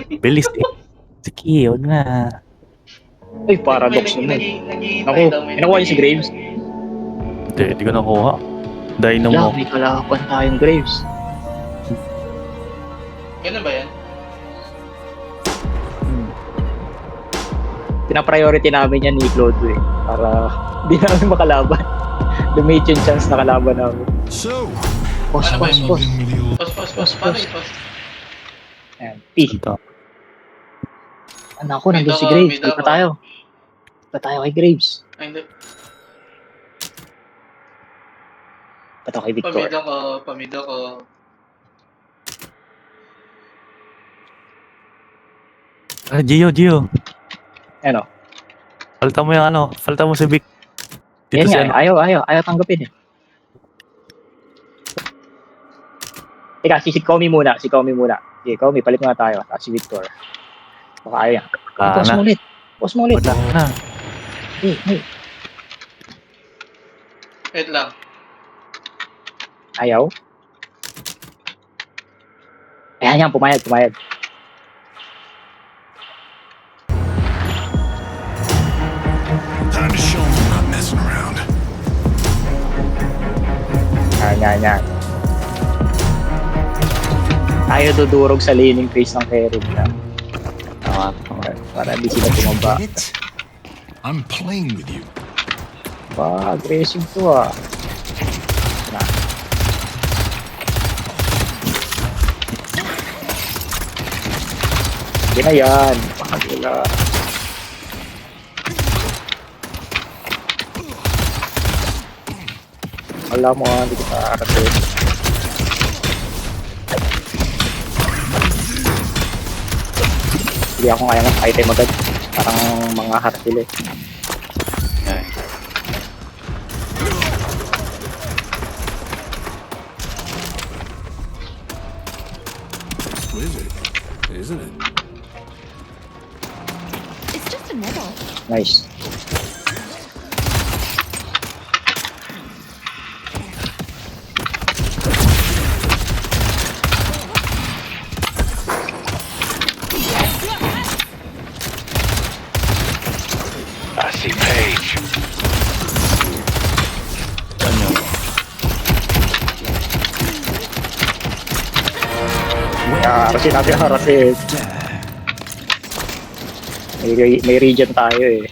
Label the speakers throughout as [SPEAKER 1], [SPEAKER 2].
[SPEAKER 1] Bilis eh. Sige, yun nga.
[SPEAKER 2] Ay, paradox naman. Ako, nakuha niyo si Graves?
[SPEAKER 1] Hindi ko nakuha. Dino mo.
[SPEAKER 2] May kalaban tayong Graves.
[SPEAKER 3] Ganun ba yan?
[SPEAKER 2] Pina-priority namin yan ni Claude eh. Para di namin makalaban. Lumate yung chance na kalaban namin.
[SPEAKER 4] So,
[SPEAKER 2] Pause.
[SPEAKER 3] Paano
[SPEAKER 2] Pause.
[SPEAKER 3] Paano i-pause?
[SPEAKER 2] Ayan. P.
[SPEAKER 1] Ito.
[SPEAKER 2] Anak ko, nandun si
[SPEAKER 3] May
[SPEAKER 2] Graves.
[SPEAKER 3] dako.
[SPEAKER 2] Lipat tayo. Lipat tayo kay Graves.
[SPEAKER 3] Ay, hindi.
[SPEAKER 2] Lipat tayo kay Victor.
[SPEAKER 3] Pamida ko.
[SPEAKER 1] Ah, Gio.
[SPEAKER 2] Ano?
[SPEAKER 1] Falta mo yung ano. Falta mo si Vic. Dito
[SPEAKER 2] Yan
[SPEAKER 1] si
[SPEAKER 2] nga,
[SPEAKER 1] ano.
[SPEAKER 2] ayaw tanggapin eh. Teka, si Komi muna. Sige, Komi, palit muna tayo. Tapos si Victor. Baka ayaw yan.
[SPEAKER 1] Wala na.
[SPEAKER 2] Pause mo ulit.
[SPEAKER 1] Wala na.
[SPEAKER 2] Hey.
[SPEAKER 3] Wait lang.
[SPEAKER 2] Ayaw? Ayan yan, pumayag.
[SPEAKER 4] time to show them I'm not messing around.
[SPEAKER 2] Yan. Ayaw dudurog sa laning phase ng Herod na.
[SPEAKER 1] Tama.
[SPEAKER 2] Para di sila tumaba.
[SPEAKER 4] Get it? I'm playing with you.
[SPEAKER 2] Aggressive to ah. Na. Hindi na yan. Pakagula. Wala mo, hindi ko nakarating. Hindi ako kaya ng item agad. Parang mga hartil eh.
[SPEAKER 1] Okay.
[SPEAKER 4] Wizard, isn't it?
[SPEAKER 5] It's just a medal.
[SPEAKER 2] Nice.
[SPEAKER 4] I see Paige.
[SPEAKER 2] Harasin natin, harasin. May region tayo eh.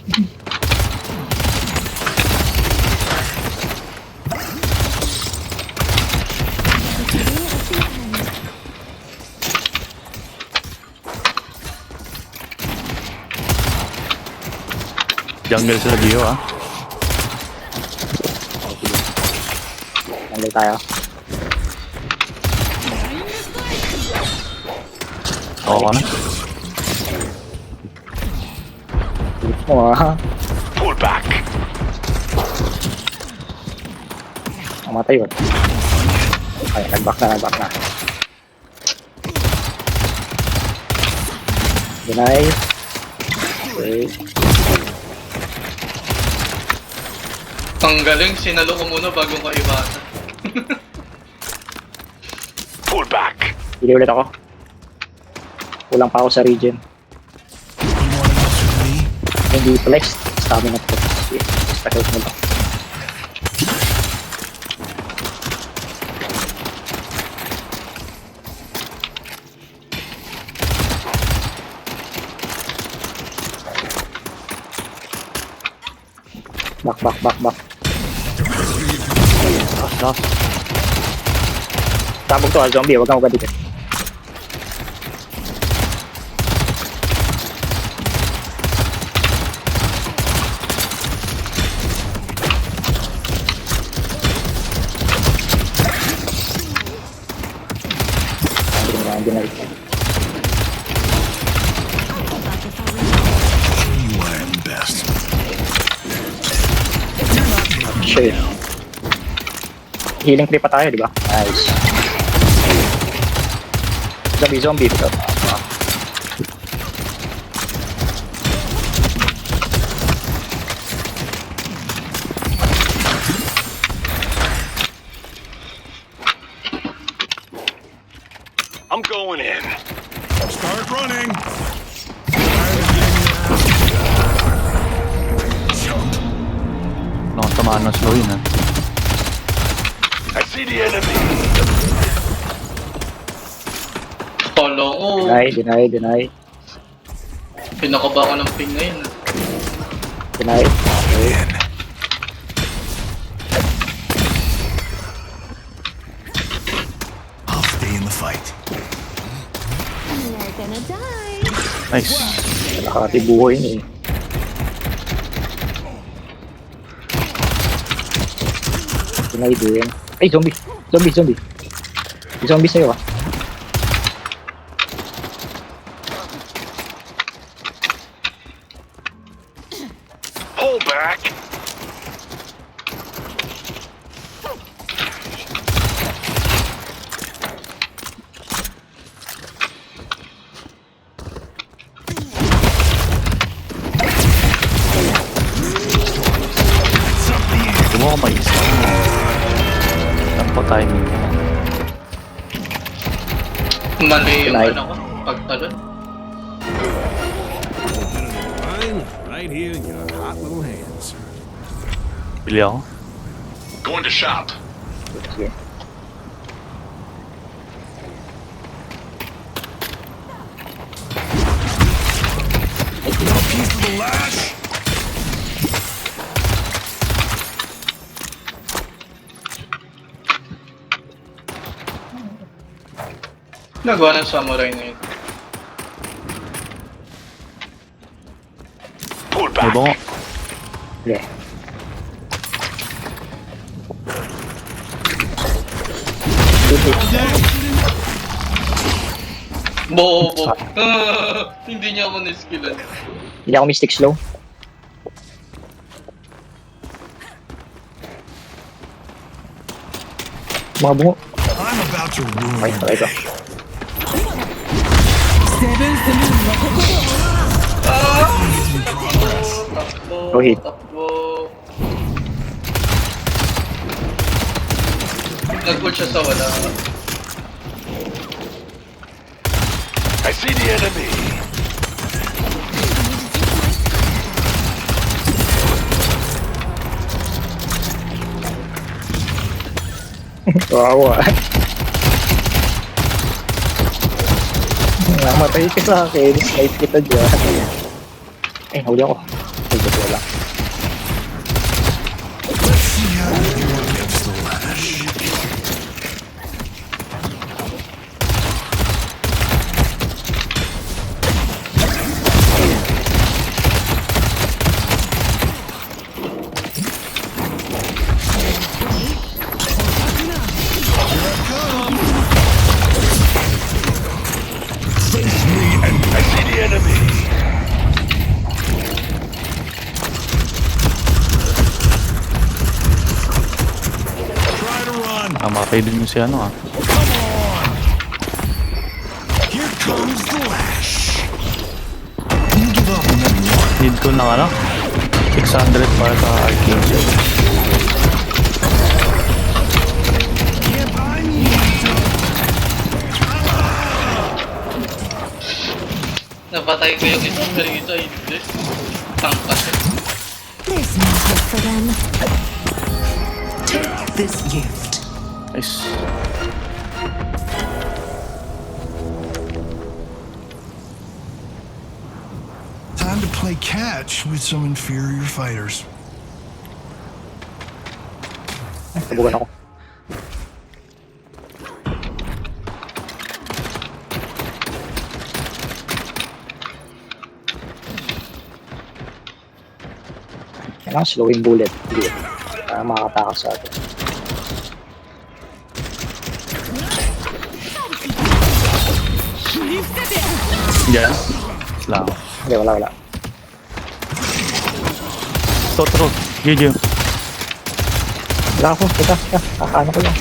[SPEAKER 1] Jungle sila Gio ah.
[SPEAKER 2] Nandun tayo.
[SPEAKER 1] Oo ka na.
[SPEAKER 2] Flip mo ah.
[SPEAKER 4] Pull back.
[SPEAKER 2] Namatay yun. Ay, nag-back na. Deny. Okay.
[SPEAKER 3] Ang galing, sinalo ko muna bago ka ibasa.
[SPEAKER 4] Pull back.
[SPEAKER 2] Pili ulit ako. Kulang pa ako sa region.
[SPEAKER 4] You wanna mess with me?
[SPEAKER 2] Hindi flex. Stamina po. Basta health mo lang. Back.
[SPEAKER 1] Last.
[SPEAKER 2] Sabog to, zombie. Huwag kang ugadikit. Andun na rin.
[SPEAKER 4] You I am best.
[SPEAKER 2] Shit. Healing tree pa tayo, di ba? Nice. Zombie. Dito.
[SPEAKER 4] I'm going in. Start running. running.
[SPEAKER 1] Nakatamaan ng slow yun, ha?
[SPEAKER 4] I see the enemy.
[SPEAKER 3] Kala ko,
[SPEAKER 2] Deny.
[SPEAKER 3] pinakaba ko ng ping ngayon.
[SPEAKER 2] Deny. Okay.
[SPEAKER 4] In. I'll stay in the fight.
[SPEAKER 5] You're gonna die.
[SPEAKER 1] Nice.
[SPEAKER 2] Nakatibuho yun eh. Deny din. Ay, zombie. May zombie sa'yo ah.
[SPEAKER 4] Pull back.
[SPEAKER 1] Gumawa ka mag-isa. Tampo timing mo.
[SPEAKER 3] Mali yung
[SPEAKER 2] Deny.
[SPEAKER 3] ano ko, pagtalon.
[SPEAKER 6] Right here in your hot little hands.
[SPEAKER 1] Bili ako.
[SPEAKER 4] Going to shop.
[SPEAKER 2] Sige.
[SPEAKER 4] Piece of the lash.
[SPEAKER 3] Nagawa ng samurai na yun.
[SPEAKER 4] Pull
[SPEAKER 1] May
[SPEAKER 4] back.
[SPEAKER 1] bango.
[SPEAKER 2] Sige.
[SPEAKER 3] Bobo. Hindi niya ako niskillan.
[SPEAKER 2] Hindi ako mystic slow. Mga bungo.
[SPEAKER 4] I'm about to ruin
[SPEAKER 2] Ay,
[SPEAKER 4] your
[SPEAKER 2] try ko.
[SPEAKER 4] day.
[SPEAKER 3] Takbo,
[SPEAKER 2] Go hit.
[SPEAKER 3] takbo. Nag-pull siya sa wala.
[SPEAKER 4] I see the enemy.
[SPEAKER 2] Kawawa. Namatay ka sa akin. Snipe kita dyan. Ay, huli ako. Ay, dito wala.
[SPEAKER 4] Let's see how you do against the lash. Face me and I see the enemy. Try to run.
[SPEAKER 1] Makay din yung si ano, ha?
[SPEAKER 4] Here comes the lash. You give up and then run.
[SPEAKER 1] Need ko ng ano? 600 para sa arcade.
[SPEAKER 4] If I need to.
[SPEAKER 3] Napatay ko yung isa, pero ito hindi. Tangkas eh.
[SPEAKER 5] There's no hope for them.
[SPEAKER 7] Take this gift.
[SPEAKER 1] Nice.
[SPEAKER 4] Time to play catch with some inferior fighters.
[SPEAKER 2] Ay, tabugan ako. Kailangan slow yung bullet. Hindi. Para makakatakas sa atin.
[SPEAKER 1] Diyan. Lang.
[SPEAKER 2] Hindi, wala.
[SPEAKER 1] Totro. GG.
[SPEAKER 2] Wala ako. Teka. Kakaano ko lang.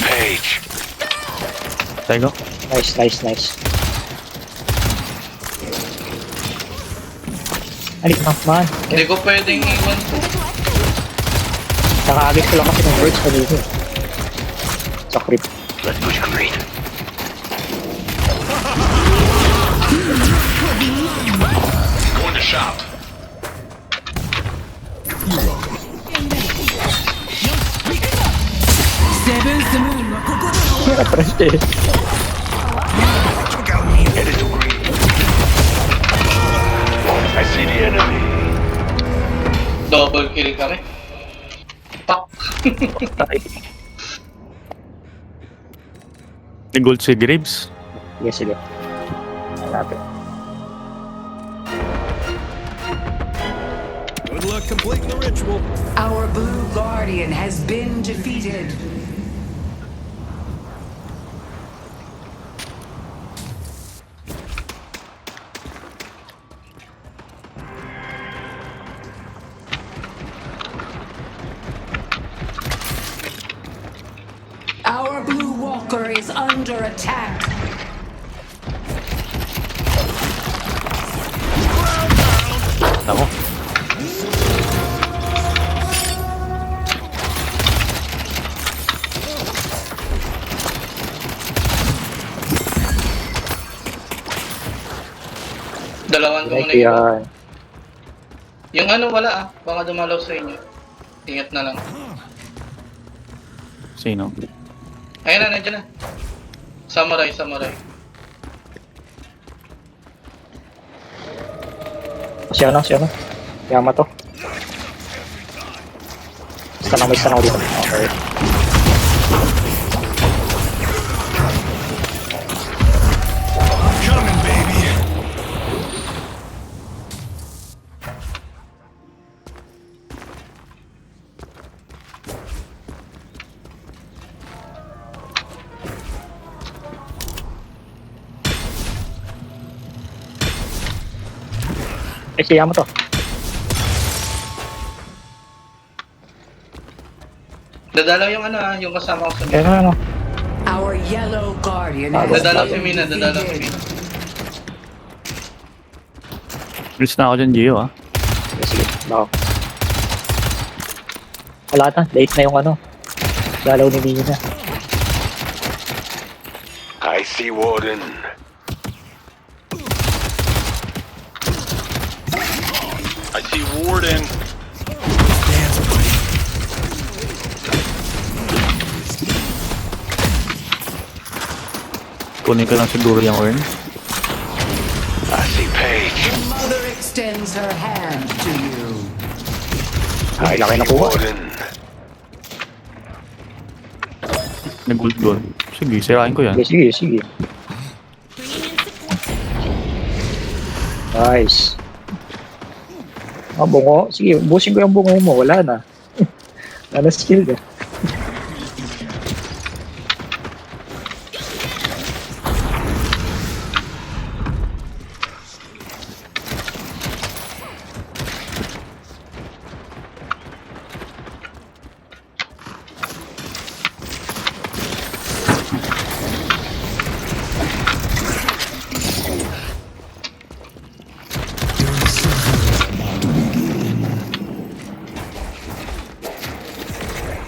[SPEAKER 4] Page.
[SPEAKER 1] Tayo.
[SPEAKER 2] Nice. Alik na, man.
[SPEAKER 3] Hindi ko pwedeng iwan ko.
[SPEAKER 2] Nakaagis ko lang kasi ng birds kanina. Sa crypt.
[SPEAKER 4] Let's push green.
[SPEAKER 2] Naka-press eh.
[SPEAKER 4] Took out me. Headed to green. I see the enemy.
[SPEAKER 3] Double kill kami. Pak!
[SPEAKER 1] Ay. May gold si Graves.
[SPEAKER 2] Sige, sige. Natin.
[SPEAKER 6] Good luck completing the ritual.
[SPEAKER 7] Our blue guardian has been defeated. Our blue walker is under attack.
[SPEAKER 1] Ako.
[SPEAKER 3] Dalawan ko muna
[SPEAKER 2] Like
[SPEAKER 3] yun.
[SPEAKER 2] yan.
[SPEAKER 3] Yung ano wala ah. Baka dumalaw sa inyo. Ingat na lang.
[SPEAKER 1] Sino?
[SPEAKER 3] Ayun na, nandiyan na. Samurai, samurai.
[SPEAKER 2] Si ano? Yamato. May stanaw dito. Okay.
[SPEAKER 4] Coming, baby.
[SPEAKER 2] Si Yamato.
[SPEAKER 3] Dadalaw yung ano ah, yung kasama ko sa
[SPEAKER 2] Kaya
[SPEAKER 3] Mina.
[SPEAKER 2] ano?
[SPEAKER 7] Our yellow guardian has
[SPEAKER 3] Dadalaw si
[SPEAKER 7] been
[SPEAKER 3] Mina, dadalaw si
[SPEAKER 7] defeated.
[SPEAKER 3] Mina.
[SPEAKER 1] Bilis na ako dyan, Gio, ah.
[SPEAKER 2] Sige. Bako. Wala na. Late na yung ano. Dalaw ni Mina.
[SPEAKER 4] I see Warden. I see Warden. Dance, buddy.
[SPEAKER 1] Kunin ko lang siguro yung urn.
[SPEAKER 4] I see Paige.
[SPEAKER 7] Mother extends her hand to you.
[SPEAKER 2] Ay, laki na
[SPEAKER 4] see
[SPEAKER 2] kuha.
[SPEAKER 4] Warden.
[SPEAKER 1] Nag-gold. Sige, sirain ko yan.
[SPEAKER 2] Sige. Nice. Ah, bungo. Sige, busin ko yung bungo mo. Wala na. Wala na skill na.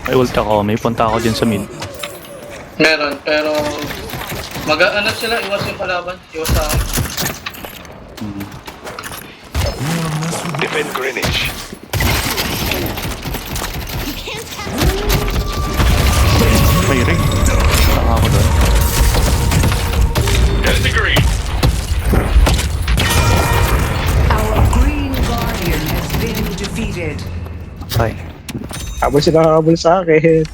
[SPEAKER 1] May ult ako. May punta ako dyan sa mid.
[SPEAKER 3] Meron, pero mag-ano sila, iwas yung kalaban, iwas sa akin.
[SPEAKER 4] Defend Greenwich.
[SPEAKER 1] May ring. Saka ako doon.
[SPEAKER 4] There's the green.
[SPEAKER 7] Our green guardian has been defeated.
[SPEAKER 1] Ay.
[SPEAKER 2] Habol sa akin.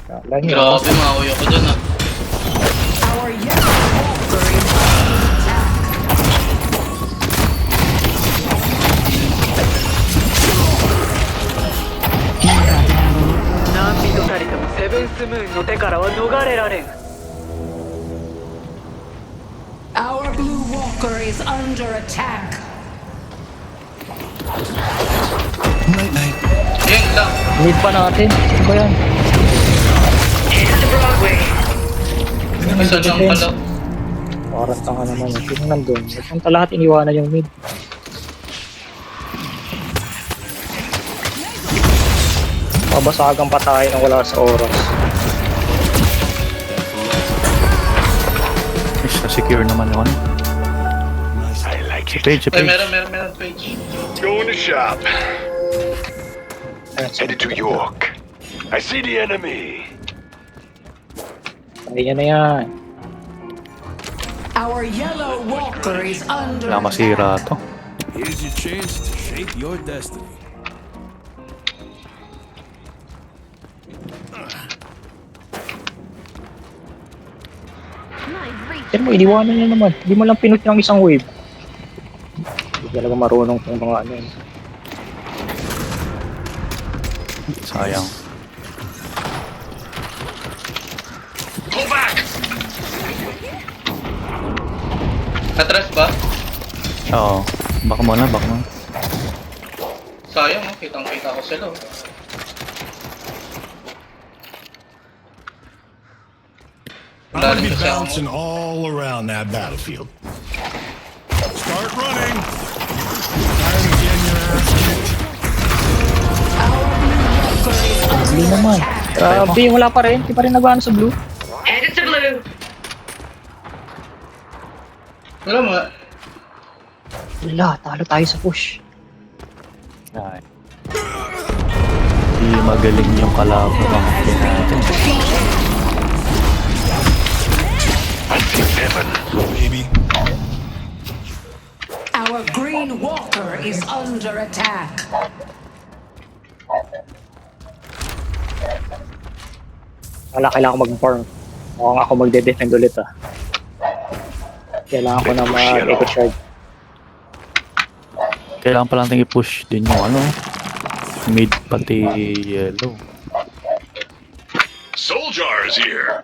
[SPEAKER 2] Kala niyo.
[SPEAKER 3] Grabe, maaway ako dyan ah.
[SPEAKER 7] Our yellow walker is under attack.
[SPEAKER 8] 何人たりともセブンスムーンの手からは逃れられん。
[SPEAKER 7] Our blue walker is under attack.
[SPEAKER 4] Night night.
[SPEAKER 3] Yan lang.
[SPEAKER 2] Need pa natin. Ano ba yan?
[SPEAKER 3] Isa lang pala.
[SPEAKER 2] Parang tanga naman yun. Sino nandun? Punta lahat iniwanan yung mid. Mabasagang pa tayo nang wala sa oras.
[SPEAKER 1] Secure naman yun.
[SPEAKER 4] I like
[SPEAKER 1] Si
[SPEAKER 4] it.
[SPEAKER 1] Paige, si
[SPEAKER 3] Ay,
[SPEAKER 1] Paige.
[SPEAKER 3] meron page.
[SPEAKER 4] Going to shop.
[SPEAKER 2] Ayan,
[SPEAKER 4] Headed to York. I see the enemy.
[SPEAKER 2] Kaya na yan.
[SPEAKER 7] Our yellow walker is under
[SPEAKER 1] Wala masira to.
[SPEAKER 6] Here's your chance to shape your destiny.
[SPEAKER 2] Pero mo, iniwanan niya naman. Hindi mo lang pinut yung isang wave. Hindi talaga marunong kung mga ano yun.
[SPEAKER 1] Sayang.
[SPEAKER 4] Pull back!
[SPEAKER 3] Atras ba?
[SPEAKER 1] Oo. Baka mo na, baka mo.
[SPEAKER 3] Sayang, oh. Kitang-kita ko sila. Oh.
[SPEAKER 4] I'm gonna
[SPEAKER 3] Lalim
[SPEAKER 4] be
[SPEAKER 3] kasi ako.
[SPEAKER 4] bouncing all around that battlefield. Start running! Time to get your ass kicked.
[SPEAKER 2] Hindi naman. Grabe, wala pa rin. Hindi pa rin nagano sa blue.
[SPEAKER 8] Headed to blue.
[SPEAKER 3] Wala mo.
[SPEAKER 2] Wala, talo tayo sa push.
[SPEAKER 1] Ay. Hindi magaling yung kalaban ng akin natin.
[SPEAKER 4] I see heaven, baby.
[SPEAKER 7] Our green walker is under attack.
[SPEAKER 2] Wala, kailangan ko mag-farm. Mukhang ako magde-defend ulit ah. Kailangan ko na mag-eco charge.
[SPEAKER 1] Kailangan pa natin i-push din yung ano. Mid pati yellow.
[SPEAKER 4] Soldier is here.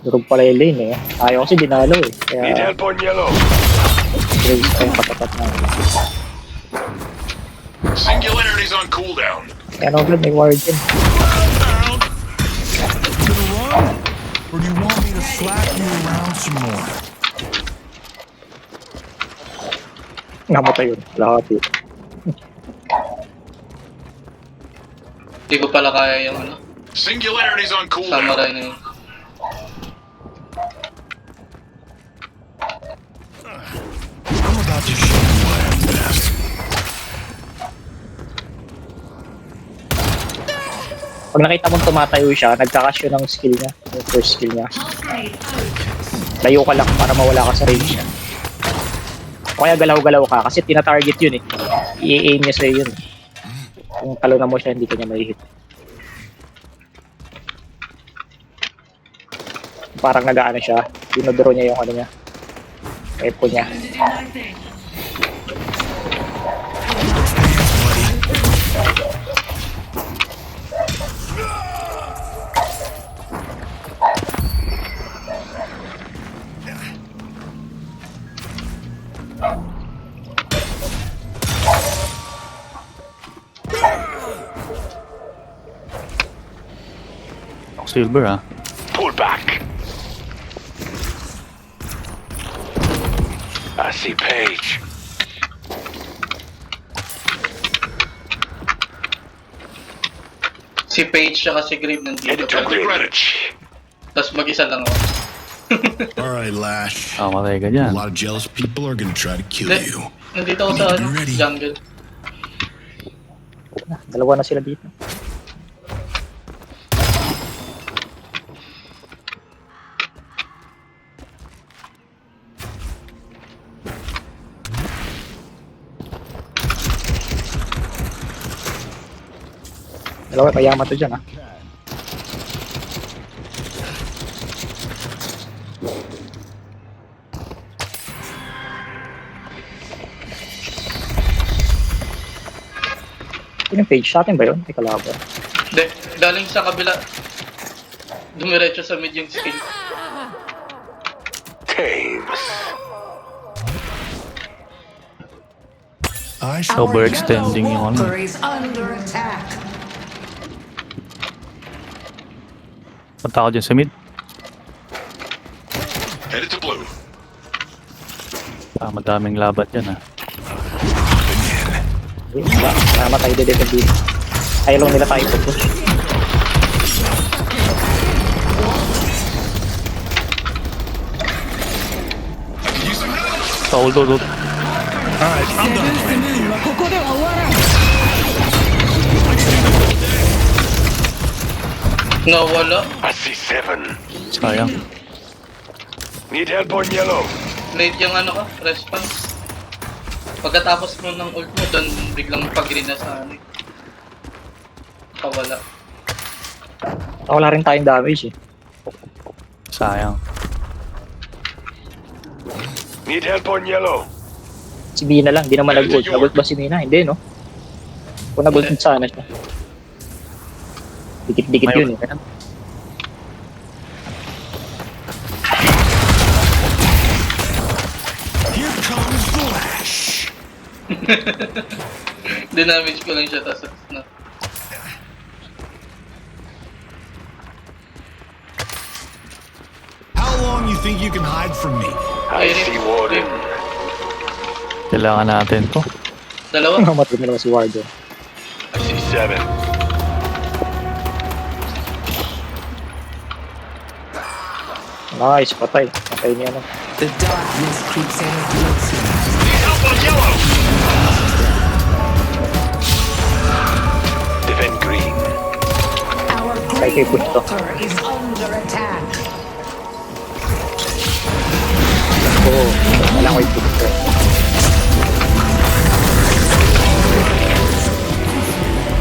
[SPEAKER 2] Durog pala yung lane eh. Ayaw kasi dinalo eh.
[SPEAKER 4] Need
[SPEAKER 2] Kaya
[SPEAKER 4] help on yellow.
[SPEAKER 2] raise pa yung katapat na.
[SPEAKER 4] Singularity's on cooldown.
[SPEAKER 2] Kaya no, may ward din.
[SPEAKER 4] Down. Gonna run? Or do you want me to slap you around some more?
[SPEAKER 2] Namatay yun. Lahat yun.
[SPEAKER 3] Hindi ko pala kaya yung ano.
[SPEAKER 4] Singularity's on cooldown.
[SPEAKER 3] Samurai na yun.
[SPEAKER 4] I'm about to show you what I'm best.
[SPEAKER 2] Pag nakita mong tumatayo siya, nagkakasyo ng skill niya. Yung first skill niya. Layo ka lang para mawala ka sa range niya. O kaya galaw-galaw ka kasi tina-target yun eh. I-aim niya sa'yo yun. Kung talunan mo siya, hindi ka niya may hit. Parang nag-ano siya. Dinodoro niya yung ano niya. Epo niya.
[SPEAKER 1] Silver ah.
[SPEAKER 4] Pull back. I see Paige.
[SPEAKER 3] Si Paige siya kasi Grave nandito.
[SPEAKER 4] Greenwich.
[SPEAKER 3] Tapos mag-isa lang ako.
[SPEAKER 4] All right, Lash.
[SPEAKER 1] Matay ka
[SPEAKER 4] A
[SPEAKER 1] dyan.
[SPEAKER 4] lot of jealous people are gonna try to kill
[SPEAKER 3] Hindi.
[SPEAKER 4] you.
[SPEAKER 3] Nandito ako sa
[SPEAKER 4] Need to
[SPEAKER 3] ano,
[SPEAKER 4] be ready.
[SPEAKER 3] jungle.
[SPEAKER 2] Dalawa na sila dito. Dalawa, kayama to dyan ah. Yung page sa atin ba yun? May kalaban.
[SPEAKER 3] De, galing sa kabila. Dumiretso sa mid yung skill.
[SPEAKER 4] Tames. I
[SPEAKER 7] Our
[SPEAKER 1] Overextending
[SPEAKER 7] yellow
[SPEAKER 1] yung ano.
[SPEAKER 7] walker is under attack.
[SPEAKER 1] Punta ako dyan sa mid.
[SPEAKER 4] headed to blue.
[SPEAKER 1] Madaming labat dyan ah.
[SPEAKER 2] Wala, tama tayo defend dito. Ayaw lang nila tayo push.
[SPEAKER 1] Hold.
[SPEAKER 4] All right, I'm done playing.
[SPEAKER 3] Nawala.
[SPEAKER 4] I see 7.
[SPEAKER 1] Sayang.
[SPEAKER 4] Need help on yellow.
[SPEAKER 3] Late yung ano ka, response. Pagkatapos mo ng ult mo, doon biglang pag-green na sa ano. Pawala.
[SPEAKER 2] Wala rin tayong damage eh.
[SPEAKER 1] Sayang.
[SPEAKER 4] Need help on yellow.
[SPEAKER 2] Si Mina lang, di naman nag-ult. Nag-ult ba si Mina? Hindi, no? Kung nag-ult sana siya. Dikit-dikit yun eh.
[SPEAKER 4] Here comes the lash.
[SPEAKER 3] Dinamage ko lang siya, tapos na.
[SPEAKER 4] How long you think you can hide from me?
[SPEAKER 3] I see Warden.
[SPEAKER 1] Kailangan natin to.
[SPEAKER 3] Dalawa?
[SPEAKER 2] Matay na naman si Warden.
[SPEAKER 4] I see 7.
[SPEAKER 2] Nice, patay. Patay niya na.
[SPEAKER 7] The darkness creeps in closer.
[SPEAKER 4] Help on yellow. Defend green.
[SPEAKER 7] Our
[SPEAKER 2] Kay
[SPEAKER 7] green
[SPEAKER 2] push to.
[SPEAKER 7] walker is under attack.
[SPEAKER 2] Oo, kailangan ko i-push to.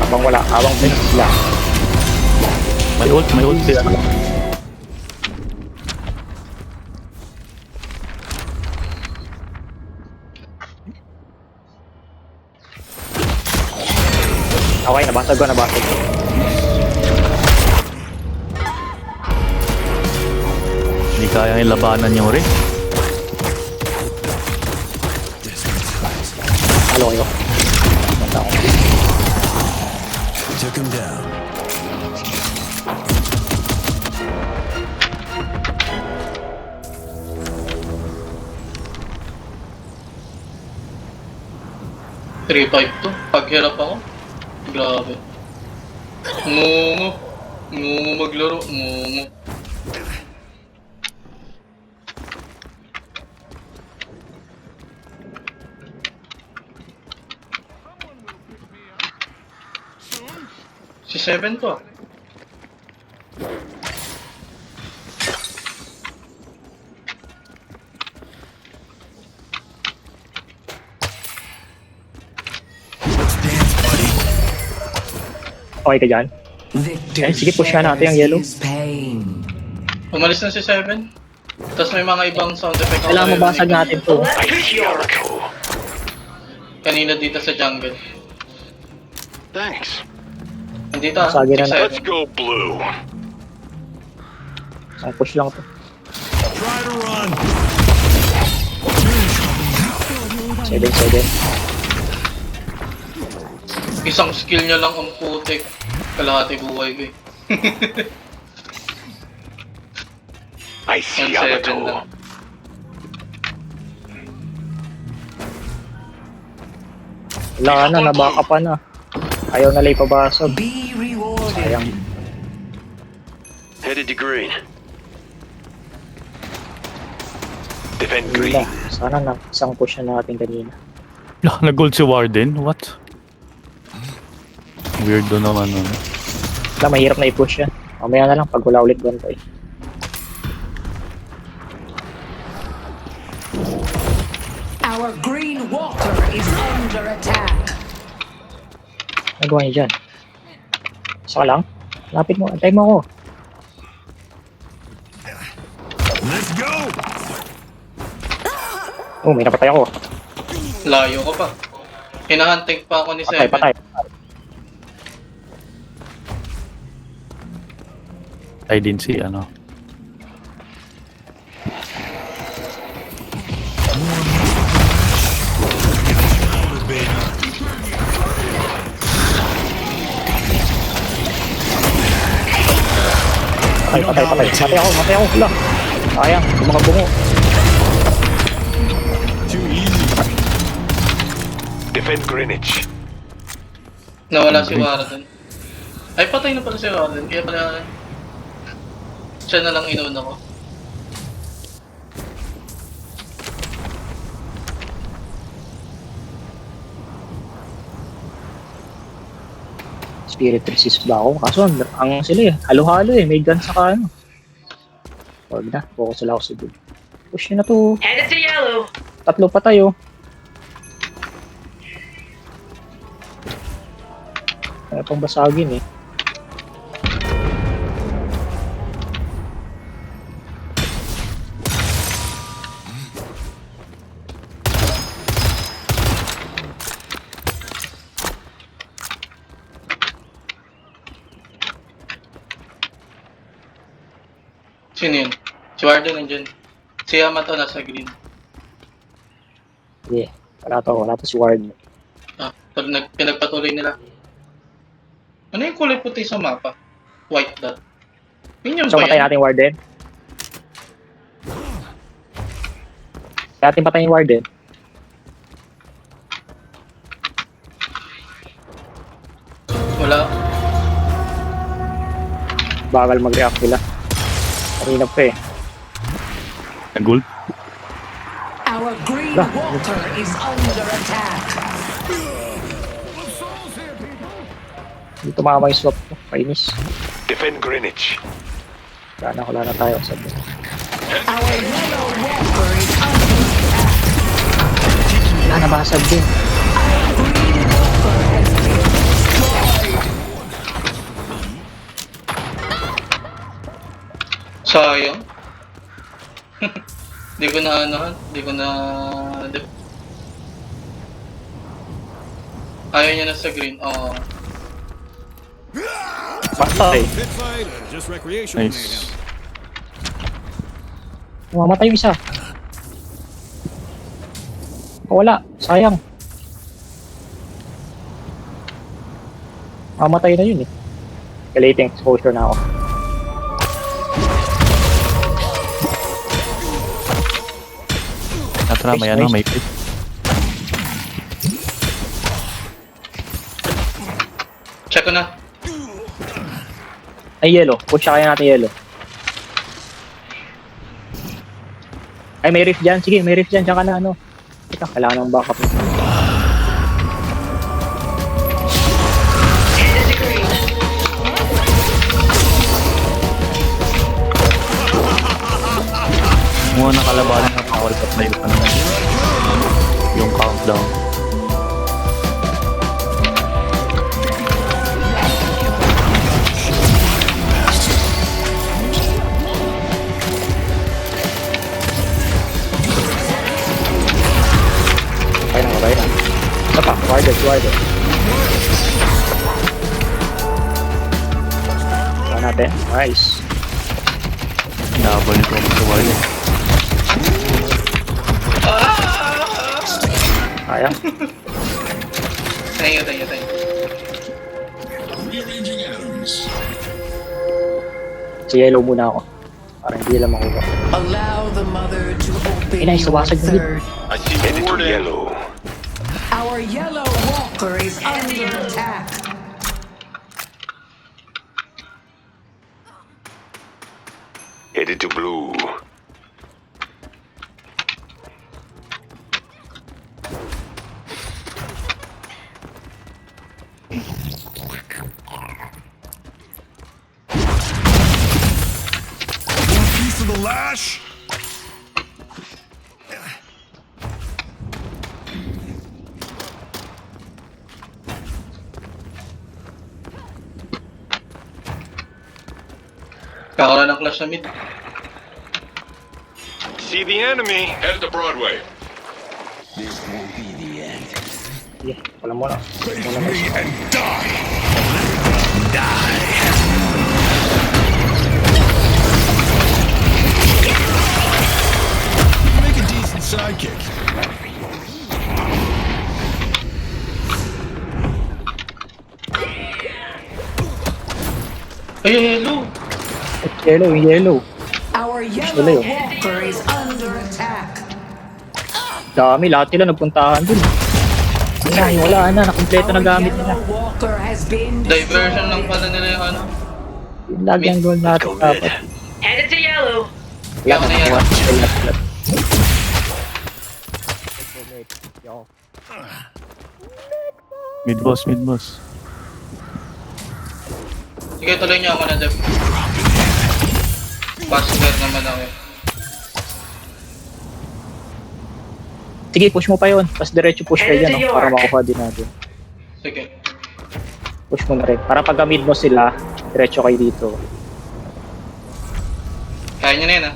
[SPEAKER 2] Habang wala, habang pinag sila.
[SPEAKER 1] May ult sila.
[SPEAKER 2] Okay, nabasag ko.
[SPEAKER 1] Hindi kayang ilabanan yung rin.
[SPEAKER 2] Halo kayo. Basta ako.
[SPEAKER 6] Took him down.
[SPEAKER 3] $3.5 to. Paghirap ako. Grabe. Ngungo. Ngungo maglaro. Ngungo. Si 7 to ah.
[SPEAKER 4] Let's dance, buddy.
[SPEAKER 2] Okay ka dyan?
[SPEAKER 7] Victor
[SPEAKER 2] Eh, sige, push nga natin yung yellow.
[SPEAKER 7] shares his pain.
[SPEAKER 3] Umalis na si 7. Tapos may mga ibang sound effect. ako
[SPEAKER 2] Kailangan mabasag
[SPEAKER 3] naririnig.
[SPEAKER 2] natin to.
[SPEAKER 4] I see Jericho.
[SPEAKER 3] Kanina dito sa jungle.
[SPEAKER 4] Thanks.
[SPEAKER 3] Nandito ah.
[SPEAKER 2] Basagin na
[SPEAKER 3] si
[SPEAKER 2] na.
[SPEAKER 3] 7.
[SPEAKER 4] Let's go blue.
[SPEAKER 2] Ang push lang to.
[SPEAKER 4] Try to run.
[SPEAKER 2] 7.
[SPEAKER 3] Isang skill niya lang ang putik. Kalahati buhay ko eh.
[SPEAKER 4] I see
[SPEAKER 3] Ang 7
[SPEAKER 4] Yamato.
[SPEAKER 3] lang.
[SPEAKER 2] Wala na, nabaka pa na. Ayaw na lay pabasag.
[SPEAKER 7] Be rewarded.
[SPEAKER 2] Sayang.
[SPEAKER 4] Headed to green. Defend
[SPEAKER 2] Wala. Sana na isang push na natin kanina.
[SPEAKER 1] Nag-ult si Warden? What? Weirdo naman nun.
[SPEAKER 2] Wala, mahirap na i-push yan. Mamaya na lang pag wala ulit bantay.
[SPEAKER 7] Our green walker is under attack.
[SPEAKER 2] Nagawa niya dyan. Saka lang. Lapit mo. Antay mo ako.
[SPEAKER 4] Let's go.
[SPEAKER 2] Oh, may napatay ako.
[SPEAKER 3] Layo ko pa. Hinahunting pa ako ni 7.
[SPEAKER 2] Patay.
[SPEAKER 1] Ay din si ano.
[SPEAKER 2] Patay. Matay ako. Wala. Sayang. Yung mga bungo.
[SPEAKER 4] Too easy. Defend Greenwich.
[SPEAKER 3] Nawala si Warden. Ay, patay na pala si Warden. Kaya pala siya na lang inuna ko.
[SPEAKER 2] Spirit resist ba ako? Kaso ang sila eh. Halo-halo eh. May gun saka ano. Wag na. Focus lang ako sa blue. Push nyo na to.
[SPEAKER 8] Headed to yellow.
[SPEAKER 2] Tatlo pa tayo. Kaya pang basagin eh.
[SPEAKER 3] Sino yun? Si Warden nandyan. Si Yamato nasa green.
[SPEAKER 2] Yeah. Wala to si Ward.
[SPEAKER 3] Ah, pinagpatuloy nila. Ano yung kulay puti sa mapa? White dot. Yun yung
[SPEAKER 2] So
[SPEAKER 3] ba
[SPEAKER 2] patay
[SPEAKER 3] yan?
[SPEAKER 2] natin yung Warden. Kaya natin patayin yung Warden.
[SPEAKER 3] Wala.
[SPEAKER 2] Bagal mag-react nila. Kanina pa eh.
[SPEAKER 1] Nag-gold.
[SPEAKER 7] Our green
[SPEAKER 2] Lah.
[SPEAKER 7] Walker is under attack.
[SPEAKER 2] Hindi tumama yung swap ko. Kainis.
[SPEAKER 4] Defend Greenwich.
[SPEAKER 2] Wala na tayo. Sabi.
[SPEAKER 7] Our yellow Walker is under attack.
[SPEAKER 2] Wala na basag din.
[SPEAKER 7] Green Walker has been destroyed.
[SPEAKER 3] Sayang. Di ko na ano, di ko na... Ayaw niya na sa green. Oo.
[SPEAKER 2] Patay.
[SPEAKER 6] Pit fight or just recreational mayhem?
[SPEAKER 1] Nice.
[SPEAKER 2] Mamatay yung isa. Wala. Sayang. Mamatay na yun eh. Kalating exposure na ako.
[SPEAKER 1] Natra, may ano, may pit.
[SPEAKER 3] Check ko na.
[SPEAKER 2] Ay, yellow. Push kaya natin yellow. Ay, may rift dyan. Sige, may rift dyan. Diyan ka na, ano. Ito, kailangan ng backup.
[SPEAKER 1] Mga nakalabanan ng power cut na yung ano. Yung countdown.
[SPEAKER 2] Okay na. Isa pa. Warden. Wala natin. Nice.
[SPEAKER 1] Nakabalik ko sa wala.
[SPEAKER 2] Kaya.
[SPEAKER 3] Thank you.
[SPEAKER 4] Rearranging atoms.
[SPEAKER 2] Si yellow muna ako. Para hindi nila makuha.
[SPEAKER 7] Allow the mother to open
[SPEAKER 2] Inay,
[SPEAKER 7] your
[SPEAKER 2] sumasag na
[SPEAKER 7] third.
[SPEAKER 4] Headed to yellow.
[SPEAKER 7] Our yellow Walker is under attack.
[SPEAKER 4] Headed to blue. One piece of the lash.
[SPEAKER 3] Kakaroon ng clash na mid.
[SPEAKER 4] See the enemy. Headed to Broadway.
[SPEAKER 2] Sige, wala muna. Wala
[SPEAKER 4] Me and die. Make a decent sidekick.
[SPEAKER 3] Ay, hello!
[SPEAKER 2] Yellow.
[SPEAKER 7] Our
[SPEAKER 2] Wala
[SPEAKER 7] yellow
[SPEAKER 2] yun.
[SPEAKER 7] Walker is under attack.
[SPEAKER 2] Dami, lahat nila nagpuntahan dun. Wala na. Nakompleto na gamit nila.
[SPEAKER 7] Yellow Walker has been
[SPEAKER 3] Diversion lang pala nila yung ano.
[SPEAKER 2] Yung lagi ang goal natin dapat.
[SPEAKER 8] Headed to yellow.
[SPEAKER 2] Wala na nakuha.
[SPEAKER 1] Mid boss.
[SPEAKER 3] Sige, tuloy niyo ako na, Dev. Password naman ako.
[SPEAKER 2] Sige, push mo pa yun. Tapos diretso push kayo dyan, no? Para makuha din natin.
[SPEAKER 3] Sige.
[SPEAKER 2] Push mo na rin. Para pag mid mo sila, diretso kayo dito.
[SPEAKER 3] Kaya nyo na yun, ah.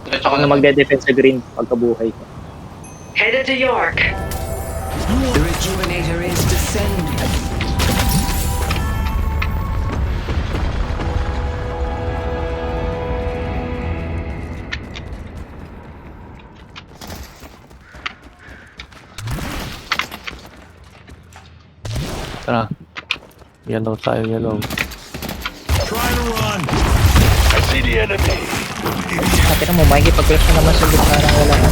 [SPEAKER 3] Diretso
[SPEAKER 2] Ako
[SPEAKER 3] ka
[SPEAKER 2] na
[SPEAKER 3] na.
[SPEAKER 2] magde-defense sa green pagkabuhay ko.
[SPEAKER 8] Headed to York.
[SPEAKER 7] The rejuvenator is descending.
[SPEAKER 1] Tara. Yellow tayo, yellow.
[SPEAKER 4] Try to run.
[SPEAKER 2] Sabi na mo, makikipag-flash na naman sa gitna ng wala na.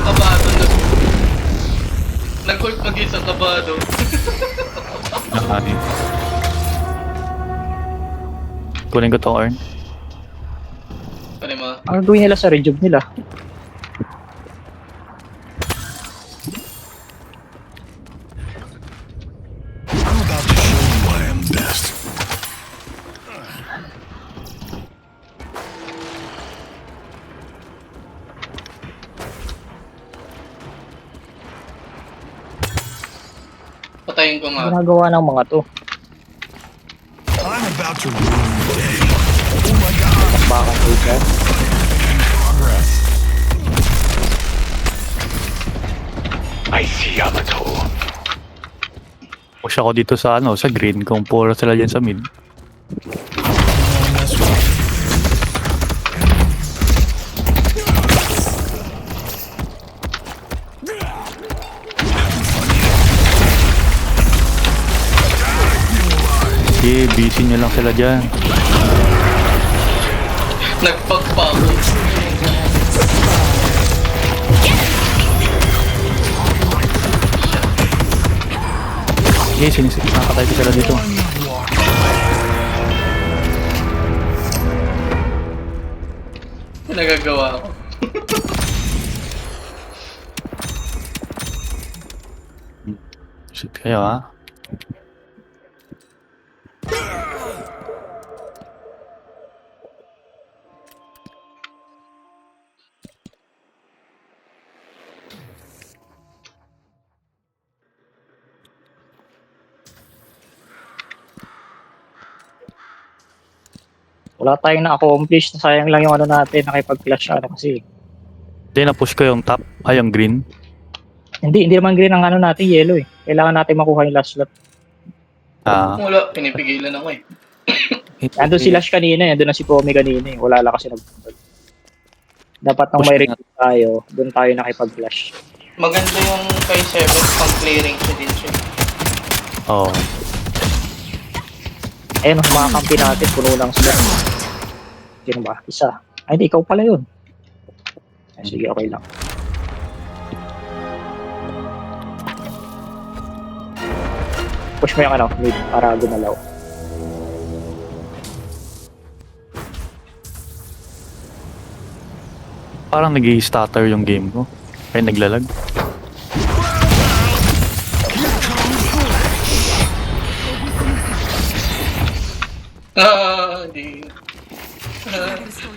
[SPEAKER 3] Kabado na. Nag-hold mag-isa, kabado.
[SPEAKER 1] Nakani. Kunin ko tong urn.
[SPEAKER 3] Ano mo?
[SPEAKER 2] Ang gawin nila sa rejuve nila.
[SPEAKER 4] I'm about to show you I am best.
[SPEAKER 3] Patayin ko nga.
[SPEAKER 2] Ginagawa ng mga to.
[SPEAKER 4] I'm about to ruin the day. Oh my god.
[SPEAKER 2] Baka kayo dyan.
[SPEAKER 4] Progress.
[SPEAKER 1] Push ako dito sa ano, sa green kung puro sila dyan sa mid. Sige, busy nyo lang sila dyan.
[SPEAKER 3] Nagpagpago.
[SPEAKER 1] Sige, nakakatay ko sila dito.
[SPEAKER 3] Nagagawa ko.
[SPEAKER 1] Shit kayo ha.
[SPEAKER 2] Wala tayong na-accomplish. Sayang lang yung ano natin, nakipag-flash ano kasi.
[SPEAKER 1] Hindi, na-push ko yung top. Ay, yung green.
[SPEAKER 2] Hindi naman green ang ano natin, yellow eh. Kailangan natin makuha yung last slot.
[SPEAKER 1] Ah,
[SPEAKER 3] Wala, pinipigilan ako eh.
[SPEAKER 2] Nandun si Lash kanina, nandun na si Pomi kanina eh. Wala lang kasi nagpunta. Dapat nang
[SPEAKER 1] Push
[SPEAKER 2] may
[SPEAKER 1] na.
[SPEAKER 2] recruit tayo, doon tayo nakipag-flash.
[SPEAKER 3] Maganda yung kay 7 pang clearing siya din siya.
[SPEAKER 1] Oo.
[SPEAKER 2] Ayun, mga kampi natin, puno lang sila. Sino ba? Isa. Ay, hindi, ikaw pala yun. Ay, sige, okay lang. Push mo yung ano, mid, para gumalaw.
[SPEAKER 1] Parang nag-i-stutter yung game ko. Kaya naglalag.
[SPEAKER 3] Hindi.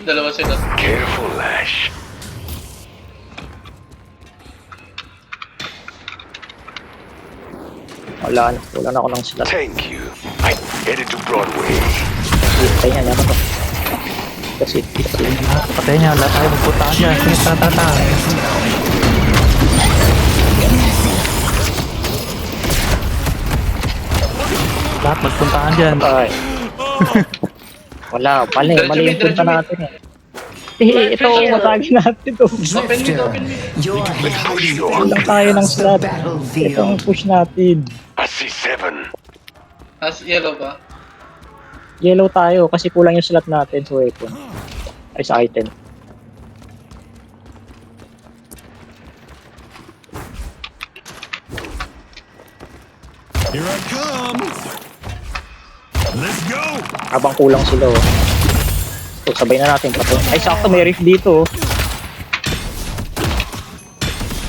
[SPEAKER 3] Dalawa sila.
[SPEAKER 2] Wala na ako ng slot.
[SPEAKER 9] Thank you. I headed to Broadway.
[SPEAKER 2] Patay niya, naman to. Kasi,
[SPEAKER 1] Patay niya, lahat tayo magpuntaan dyan. Sige, tata. Lahat magpuntaan dyan.
[SPEAKER 2] ay. Wala, mali yung punta natin eh. Ito, matagin natin to.
[SPEAKER 3] Open mid, open mid.
[SPEAKER 7] You're headed
[SPEAKER 2] Kulang tayo ng
[SPEAKER 7] to the
[SPEAKER 2] slot. Ito ang
[SPEAKER 7] battlefield.
[SPEAKER 2] push natin.
[SPEAKER 9] I see 7.
[SPEAKER 3] As yellow ba?
[SPEAKER 2] Yellow tayo kasi kulang yung slot natin sa weapon. Ay, sa item.
[SPEAKER 4] Here I come. Let's go.
[SPEAKER 2] Habang kulang sila oh. So, sabay na natin pato. Ay, sakto may rift dito oh.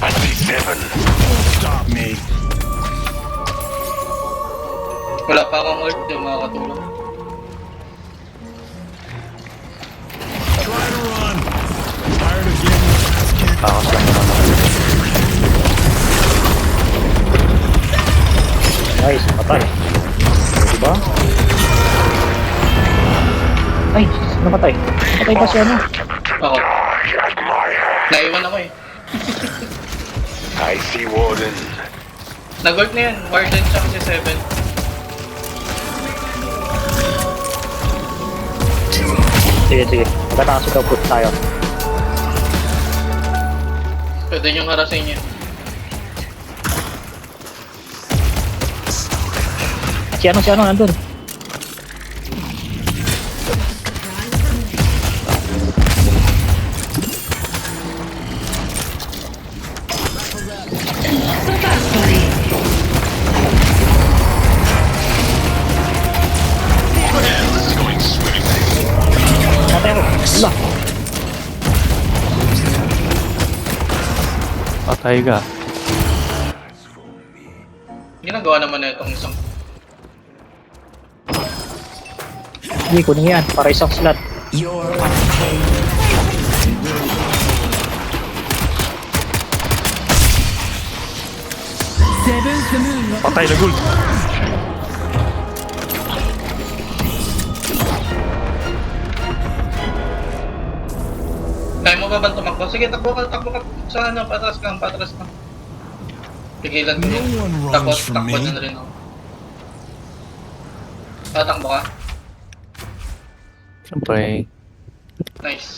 [SPEAKER 9] I see 7.
[SPEAKER 4] Stop me.
[SPEAKER 3] Wala pa akong ult, di makakatulong.
[SPEAKER 4] Try to run. Tired of getting your ass kicked.
[SPEAKER 1] Takas lang naman ako.
[SPEAKER 2] Nice, patay. Diba? Ay, namatay. Namatay pa siya, no?
[SPEAKER 3] Ako.
[SPEAKER 9] At my hand.
[SPEAKER 3] Naiwan ako eh.
[SPEAKER 9] I see Warden.
[SPEAKER 3] Nag-work na yan. Warden siya kasi 7.
[SPEAKER 2] Sige, sige. Pagkatapos ito, put tayo.
[SPEAKER 3] Pwede niyong harasin niya.
[SPEAKER 2] Si ano, nandun. Matay ako. Wala.
[SPEAKER 1] Patay ka.
[SPEAKER 3] Ginagawa naman na itong isang.
[SPEAKER 2] Hindi, kunin yan. Para isang slot.
[SPEAKER 7] Your pain.
[SPEAKER 1] Patay na gul.
[SPEAKER 3] Kaya mo ba ba tumakbo? Sige, takbo ka. Sa ano, patras lang. Pigilan ko
[SPEAKER 4] No
[SPEAKER 3] yun.
[SPEAKER 4] one runs
[SPEAKER 3] Tapos
[SPEAKER 4] from
[SPEAKER 3] takbo
[SPEAKER 4] me.
[SPEAKER 3] na rin ako. Tatakbo ka?
[SPEAKER 1] Siyempre.
[SPEAKER 3] Nice.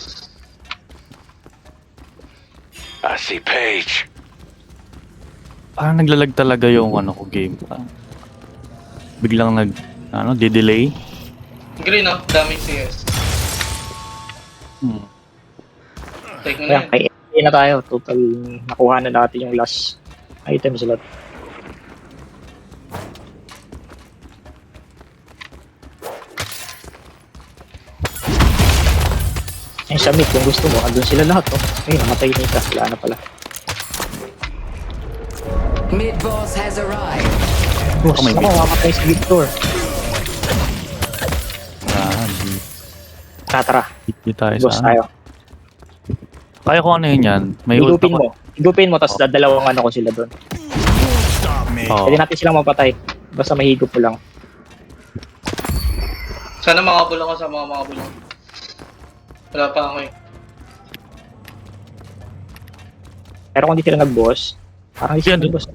[SPEAKER 9] I see Paige.
[SPEAKER 1] Parang naglalag talaga yung ano ko game. Biglang di-delay.
[SPEAKER 3] Green oh, daming CS. Take mo na
[SPEAKER 2] Kaya,
[SPEAKER 3] yan.
[SPEAKER 2] kay A na tayo. Total, nakuha na natin yung last item slot. Yung sa mid, kung gusto mo, andun sila lahat, oh. Ayun, namatay na isa. Wala na pala.
[SPEAKER 7] Mid boss has arrived.
[SPEAKER 2] Boss,
[SPEAKER 1] may
[SPEAKER 2] ako, mamatay si Victor. Tara,
[SPEAKER 1] Di tayo
[SPEAKER 2] boss
[SPEAKER 1] sa
[SPEAKER 2] tayo.
[SPEAKER 1] Kaya ko ano yun yan. May ult
[SPEAKER 2] Higupin
[SPEAKER 1] ako.
[SPEAKER 2] mo. Higupin mo, tapos dadalawang ano ko sila doon.
[SPEAKER 4] Stop me.
[SPEAKER 1] Oo.
[SPEAKER 2] Pwede natin silang mapatay. Basta mahigop mo lang.
[SPEAKER 3] Sana makabul ako sa mga bulong. Wala pa ako eh.
[SPEAKER 2] Pero kung di sila nag-boss, parang hindi sila
[SPEAKER 1] Yan,
[SPEAKER 2] nag-boss.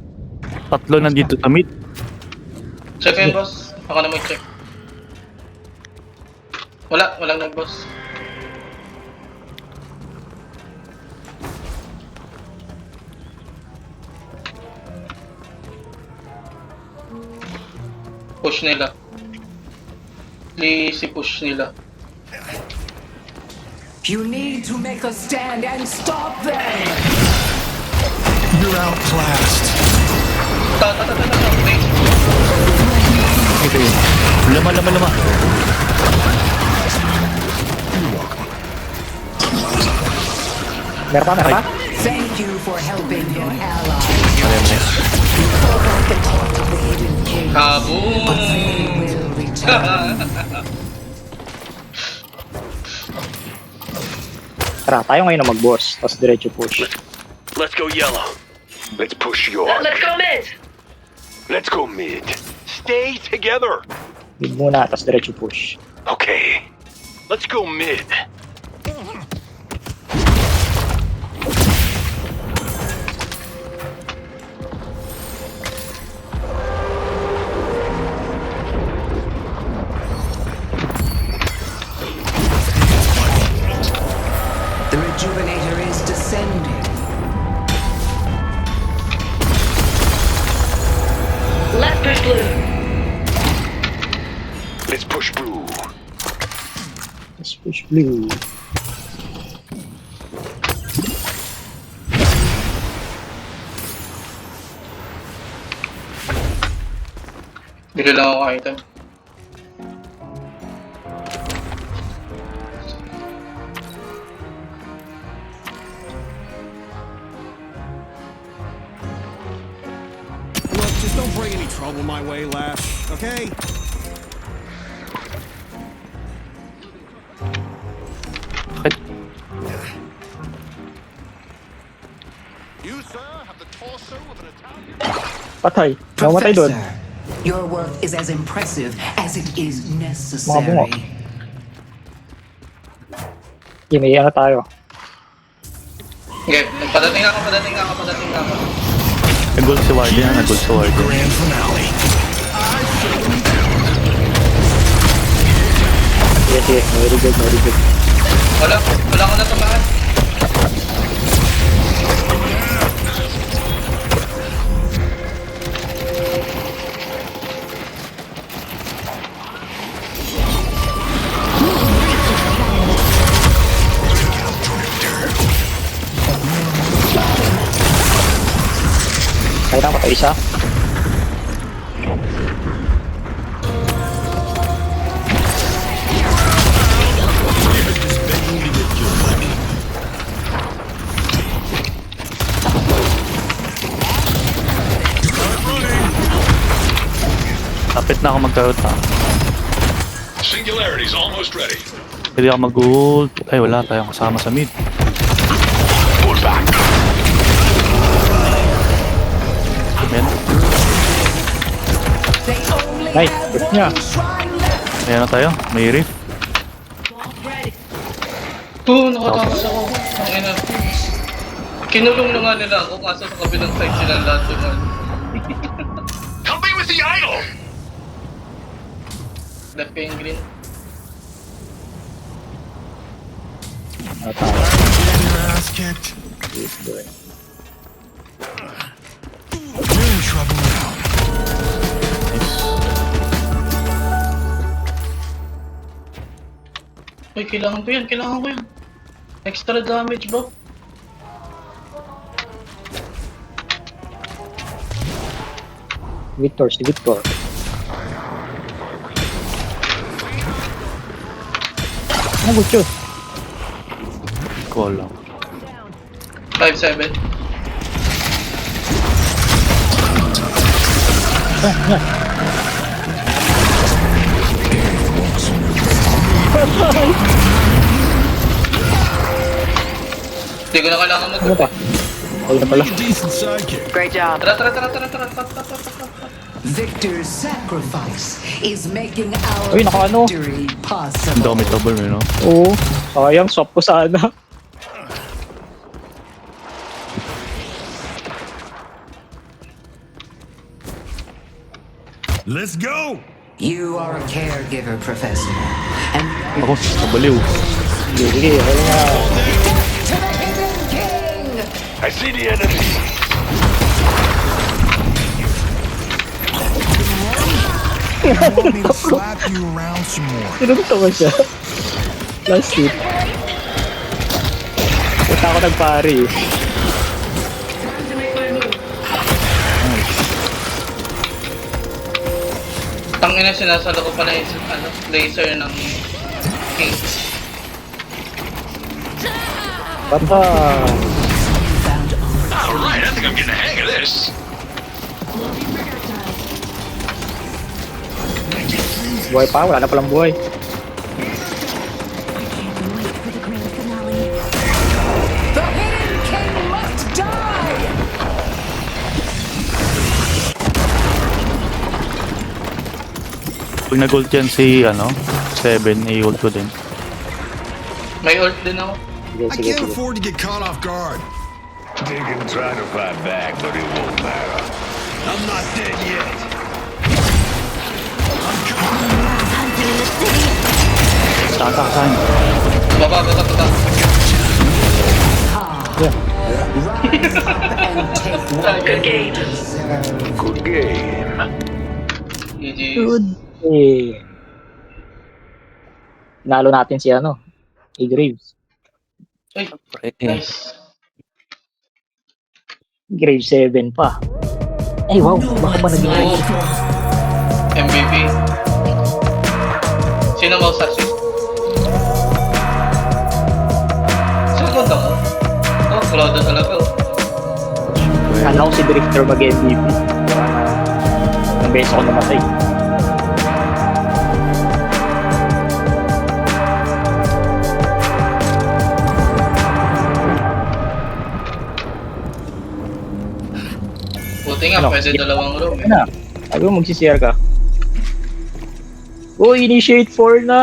[SPEAKER 1] Tatlo nandito sa mid.
[SPEAKER 3] Check ko yun, boss. Ako na mag-check. Walang nag-boss. Push nila. Please, push nila.
[SPEAKER 7] You need to make a stand and stop them.
[SPEAKER 4] You're outclassed.
[SPEAKER 3] Please.
[SPEAKER 1] Ito yun. Lama.
[SPEAKER 2] Meron pa?
[SPEAKER 7] Thank you for helping your ally.
[SPEAKER 3] Kaboom!
[SPEAKER 7] Will return.
[SPEAKER 2] Tara, tayo ngayon na mag-boss, tapos diretso push.
[SPEAKER 9] Let's go yellow. Let's push York.
[SPEAKER 8] Let's go mid!
[SPEAKER 9] Let's go mid. Stay together.
[SPEAKER 2] Mid muna, tapos diretso push.
[SPEAKER 9] Okay. Let's go mid.
[SPEAKER 7] The rejuvenator is descending.
[SPEAKER 8] Let's push blue.
[SPEAKER 9] Let's push blue.
[SPEAKER 2] Let's push blue.
[SPEAKER 3] Bili lang ako item.
[SPEAKER 6] Look, just don't bring any trouble my way, Lash, okay?
[SPEAKER 1] Bakit
[SPEAKER 2] Patay. Namatay doon.
[SPEAKER 7] Professor, your work is as impressive as it is
[SPEAKER 2] Mga bungo.
[SPEAKER 7] necessary.
[SPEAKER 2] Yun, may ano tayo.
[SPEAKER 3] Okay, padating ako.
[SPEAKER 1] Nag-gold si Warden, nag-gold si Warden.
[SPEAKER 4] Grand finale.
[SPEAKER 2] Sige, sige. Very good, very good.
[SPEAKER 3] Wala ko na tumaan.
[SPEAKER 2] Kaya na, patay isa.
[SPEAKER 1] Kapit na ako magka-ult ha.
[SPEAKER 9] Singularity's almost ready.
[SPEAKER 1] Pwede ako mag-ult. Ay, wala tayong kasama sa mid.
[SPEAKER 9] Pull back.
[SPEAKER 1] Amen.
[SPEAKER 2] Nice, good niya.
[SPEAKER 1] Ayan na tayo. May riff.
[SPEAKER 3] Nakatakas ako. Ang ina. Kinulong na nga nila ako kaso sa kabilang side silang lahat naman.
[SPEAKER 9] Come be with the idol.
[SPEAKER 3] Left ko yung green.
[SPEAKER 2] Ano tayo?
[SPEAKER 4] Getting your ass kicked. You're in trouble now.
[SPEAKER 1] Nice.
[SPEAKER 3] Uy, kailangan ko yan. Extra damage, bro.
[SPEAKER 2] Victor, si Victor. Ano good yun?
[SPEAKER 1] Call lang.
[SPEAKER 3] 5-7. Hindi ko na kailangan
[SPEAKER 2] Ano
[SPEAKER 3] mag-
[SPEAKER 2] pa? Ayun na pala.
[SPEAKER 4] A decent sidekick.
[SPEAKER 8] Great job.
[SPEAKER 3] Tara.
[SPEAKER 7] Victor's sacrifice is making our
[SPEAKER 2] Uy, naka-ano?
[SPEAKER 7] victory possible.
[SPEAKER 1] Indomitable, you know?
[SPEAKER 2] Oo. Sayang, swap ko sana.
[SPEAKER 4] Let's go.
[SPEAKER 7] You are a caregiver, Professor. And
[SPEAKER 1] Ako, nabaliw.
[SPEAKER 2] Sige, sige. Ayun na.
[SPEAKER 7] to the Hidden King!
[SPEAKER 9] I see the enemy.
[SPEAKER 4] You want me to slap you around some more?
[SPEAKER 2] Sinuntawa siya. Last hit. Punta ako nagpari eh.
[SPEAKER 3] Tangina, sinasalo ko pala yung laser ng king.
[SPEAKER 2] Bata.
[SPEAKER 9] All right, I think I'm getting the hang of this.
[SPEAKER 2] Buhay pa, wala na palang buhay.
[SPEAKER 5] Can't wait for the grand finale.
[SPEAKER 7] The Hidden King must die!
[SPEAKER 1] Pag nag-ult yan si, 7, i-ult ko din.
[SPEAKER 3] May ult din ako.
[SPEAKER 2] Sige,
[SPEAKER 4] I
[SPEAKER 2] sige,
[SPEAKER 4] can't
[SPEAKER 2] sige.
[SPEAKER 4] afford to get caught off guard.
[SPEAKER 9] They can try to fight back, but it won't matter. I'm not dead yet.
[SPEAKER 1] Saan?
[SPEAKER 3] Baba.
[SPEAKER 2] Yeah.
[SPEAKER 8] Good game.
[SPEAKER 9] Good game.
[SPEAKER 3] GG.
[SPEAKER 2] Good. Eh. Nalo natin si Graves.
[SPEAKER 3] Ay,
[SPEAKER 1] Eh,
[SPEAKER 3] nice.
[SPEAKER 2] Graves 7 pa. Ay wow, baka ba naging
[SPEAKER 3] Oo. MVP. Sino mouse assist? Second ako. Oh, Claudio talaga.
[SPEAKER 2] Kala ko si Drifter mag-MVP. Ang beses ako namatay.
[SPEAKER 3] nga,
[SPEAKER 2] Ano?
[SPEAKER 3] pwede dalawang room eh.
[SPEAKER 2] Ano? Sabi mo, magsisiyar ka. Oh, initiate 4 na!